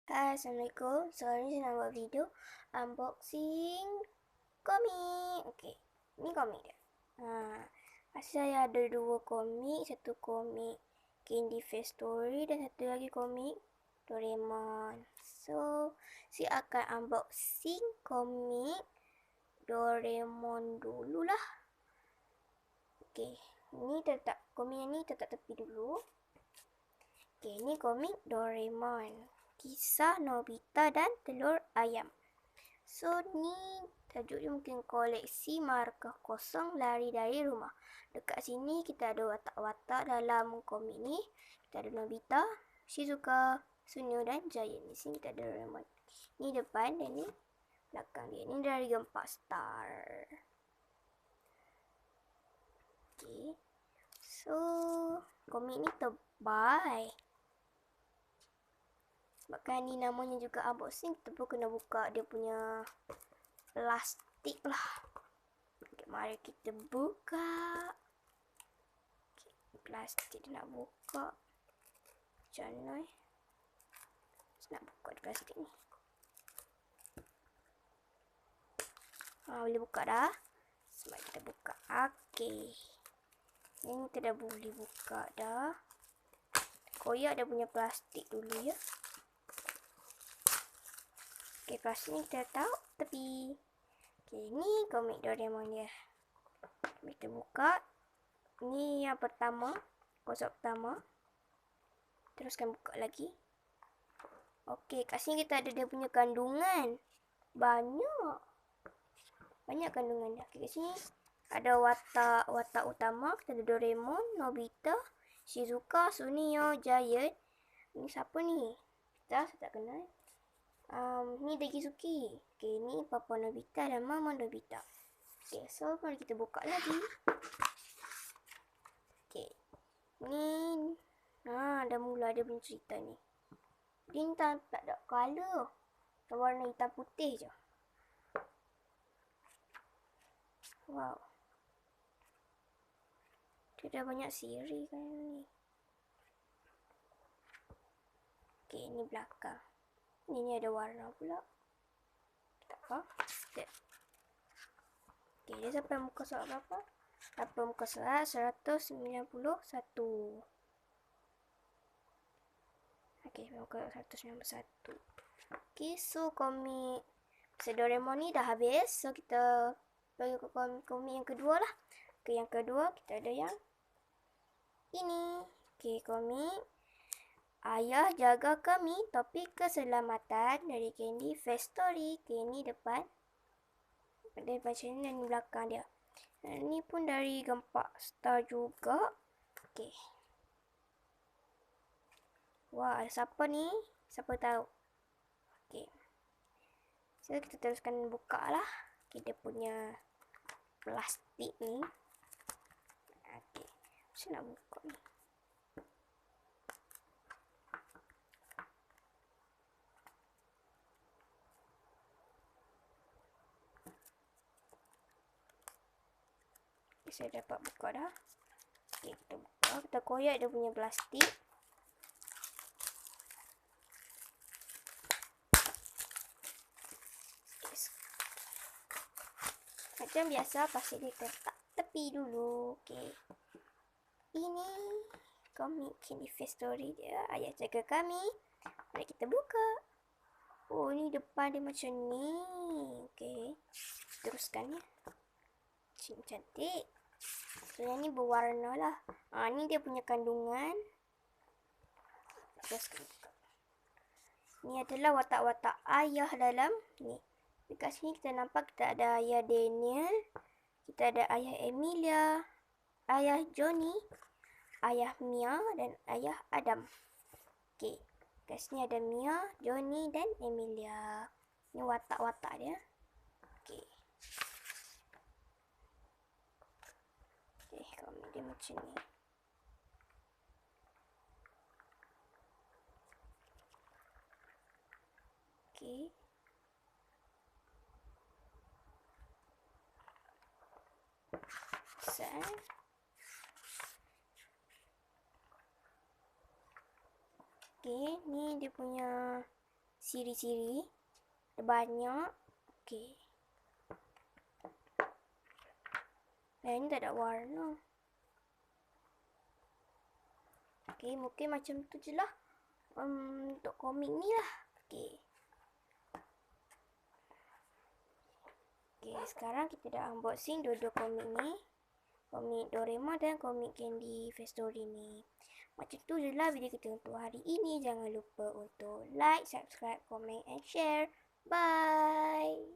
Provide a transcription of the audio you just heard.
Hai, Assalamualaikum. So, hari ni saya nak buat video unboxing komik. Okey, ni komik dia. Saya ada dua komik. Satu komik Candy Face Story dan satu lagi komik Doraemon. So, saya akan unboxing komik Doraemon dululah. Okey, komik ni letak tepi dulu. Okey, ni komik Doraemon. Kisah Nobita dan Telur Ayam. So, ni tajuk dia mungkin koleksi markah kosong lari dari rumah. Dekat sini kita ada watak-watak dalam komik ni. Kita ada Nobita, Shizuka, Suneo dan Giant. Di sini kita ada Doraemon. Ni depan dan ni belakang dia. Ni dari Gempak Star. Okay. So, komik ni tebal. Sebabkan ni namanya juga unboxing, kita pun kena buka dia punya plastik lah. Okay, mari kita buka. Okay, plastik dia nak buka. Macam mana nak buka di plastik ni? Boleh buka dah. Sebab kita buka. Okay. Ini kita dah boleh buka dah. Koyak dia punya plastik dulu ya. Okay, plastik ni kita tahu tepi. Okay, ni komik Doraemon dia. Kita buka. Ni yang pertama. Kotak pertama. Teruskan buka lagi. Okay, kat sini kita ada dia punya kandungan. Banyak kandungan dia. Okay, kat sini ada watak utama. Kita ada Doraemon, Nobita, Shizuka, Suneo, Giant. Ni siapa ni? Saya tak kenal. Ni Daisuke. Okay, ni Papa Nobita dan Mama Nobita. Okay, so mari kita buka lagi. Okay, ni dah mula dia punya cerita ni. Dia tak ada color. Warna hitam putih je. Wow. Dia dah banyak siri kan ni. Okay, ni belakang. Ini ada warna pula. Tak apa. Okay, dia sampai muka surat berapa? Sampai muka surat 191. Okay, muka 191. Okay, so komik Doraemon ni dah habis. So, kita pergi ke komik yang kedua lah. Okay, yang kedua kita ada yang ini. Okay, komik Ayah Jaga Kami, Topik Keselamatan dari Candy Face Story. Okay, ni depan. Ada baca ni dan belakang dia. Dan ni pun dari Gempak Star juga. Okay. Wah, ada siapa ni? Siapa tahu? Okay. So, kita teruskan buka lah. Okay, dia punya plastik ni. Okay. Macam nak buka ni? Saya dapat buka dah. Okay, kita buka. Kita koyak dia punya plastik. Okay. Macam biasa, plastik dia letak tepi dulu. Okay. Ini komik Candy Face Story dia. Ayah Jaga Kami. Mari kita buka. Oh, ni depan dia macam ni. Okay. Teruskan ya. Cantik. So, yang ni berwarna lah. Ni dia punya kandungan. Teruskan buka. Ni adalah watak-watak ayah dalam ni. Dekat sini kita nampak kita ada ayah Daniel. Kita ada ayah Emilia. Ayah Johnny. Ayah Mia dan ayah Adam. Okay. Dekat sini ada Mia, Johnny dan Emilia. Ni watak-watak dia. Okay. Komik dia macam ni. Okay. Set. Okay, ni dia punya siri-siri. Ada banyak. Okey. Ini tak ada warna. Okey, mungkin macam tu je lah. Untuk komik ni lah. Okey. Okey, sekarang kita dah unboxing dua-dua komik ni. Komik Doraemon dan komik Candy Face Story ni. Macam tu je lah video kita untuk hari ini. Jangan lupa untuk like, subscribe, komen and share. Bye.